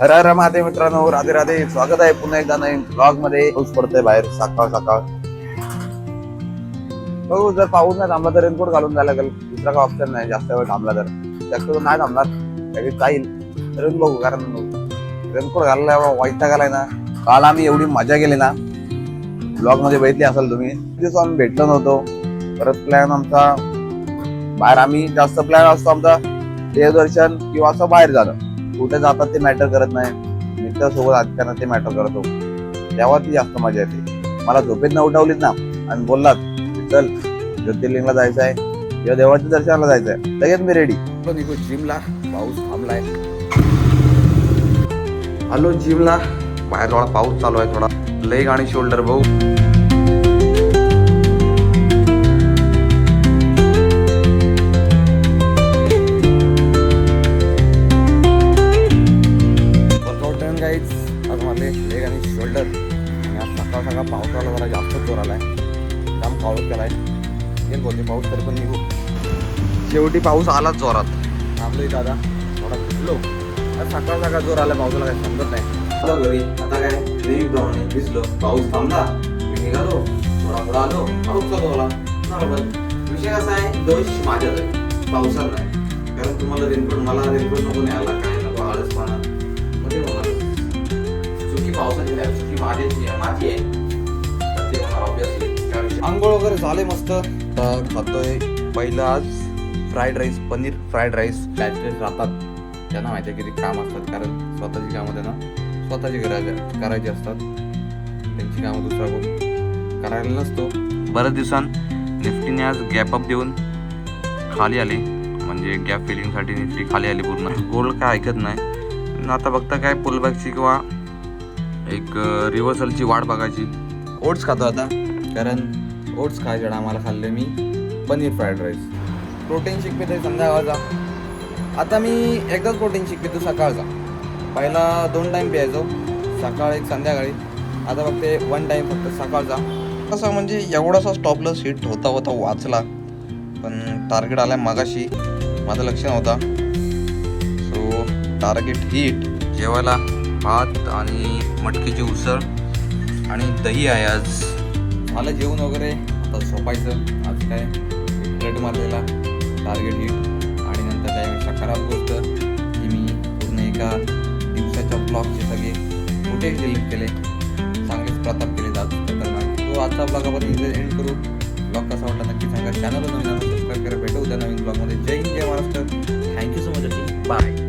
हर हर महादेव मित्रांनो, राधे राधे. स्वागत आहे पुन्हा एकदा नवीन ब्लॉग मध्ये. पाऊस पडतोय बाहेर सकाळ सकाळ. बघू, जर पाऊस नाही थांबला तर रेनकोट घालून जायला लागेल. दुसरा काय ऑप्शन नाही. जास्त वेळ थांबला तर शक्यतो नाही थांबणार, लगेच जाईल. तर बघू, कारण रेनकोट घालला वैताग आलाय ना. काल आम्ही एवढी मजा केली ना, ब्लॉग मध्ये बघितली असेल तुम्ही. दिवस आम्ही भेटलो नव्हतो. परत प्लॅन आमचा बाहेर, आम्ही जास्त प्लॅन असतो आमचा देवदर्शन किंवा असं बाहेर जाणं. कुठे जातात ते मॅटर करत नाही, मित्रासोबत असताना ते मॅटर करतो. तेव्हा ती जास्त मजा येते. मला झोपेत न उठवलीत ना आणि बोललात चल ज्योतिर्लिंगला जायचं आहे किंवा देवाच्या दर्शनाला जायचं आहे, लगेच मी रेडी. निघू जिमला. पाऊस थांबलाय. आलो जिमला. बाहेर थोडा पाऊस चालू आहे, थोडा लेग आणि शोल्डर भाऊ. लेग आणि शोल्डर. आणि आज सकाळ सकाळ पावसाला जरा जास्त जोर आलाय, जाम पाऊस केलाय. येईल होते पाऊस तरी पण निघू. शेवटी पाऊस आलाच जोरात. थांबलोय दादा, थोडा भिजलो. सकाळ सकाळ जोर आला पावसाला, काही समजत नाही. घरी आता काय नेहमीप्रमाणे भिजलो. पाऊस थांबला, मी निघालो. थोडा थोडा आलो, पाऊस चालू झाला. बरोबर. विषय कसा आहे, दोष माझ्याच आहे, पावसाला नाही. कारण तुम्हाला रेनकोट, मला रेनकोट नको न्यायला, काय नको आळस पाना म्हणजे होणार. पावसाची नाही, चुकी माझी आहे. ते मला ऑब्विसली आंघोळ वगैरे झाले मस्त. खातोय पहिलं आज fried rice, paneer fried rice. Bachelors राहतात त्यांना माहिती आहे किती काम असतात, कारण स्वतःची कामं त्यांना स्वतःची करायची असतात. त्यांची कामं दुसरा कोण करायला नसतो. बऱ्याच दिवसांनी निफ्टीने आज गॅप अप देऊन खाली आली, म्हणजे गॅप फिलिंगसाठी निफ्टी खाली आली पूर्ण. गोल्ड काय ऐकत नाही. आता बघता काय पुलबॅकची किंवा एक रिव्हर्सलची वाट बघायची. ओट्स खातो आता, कारण ओट्स खायच्या आम्हाला खाल्ले मी पनीर फ्राईड राईस. प्रोटीन शेक पितो संध्याकाळचा. आता मी एकदाच प्रोटीन शेक पितो सकाळचा. पहिला 2 टाईम प्यायचो, सकाळ एक संध्याकाळी. आता फक्त 1 टाईम फक्त सकाळचा. कसं म्हणजे एवढासा स्टॉपलॉस हिट होता वाचला, पण टार्गेट आलाय मगाशी, माझं लक्ष नव्हता. So target hit. जेवायला भात आणि मटकीची उसळ आणि दही आहे आज. मला जेवण वगैरे आता झोपायचं. आज काय ब्रेड मारलेला, टार्गेट हिट. आणि नंतर त्यावेळी सकारात्मक गोष्ट की मी पूर्ण एका दिवसाच्या ब्लॉगचे सगळे फुटेज डिलीट केले, चांगलेच प्रताप केले जात खतरनाक. तो आजचा ब्लॉग आपण इथे एंड करू. ब्लॉग कसा वाटला नक्की सांगा. चॅनलला नवीन सबस्क्राईब करा. भेटू उद्या नवीन ब्लॉगमध्ये. जय हिंद, जय Maharashtra. Thank you so much. Bye.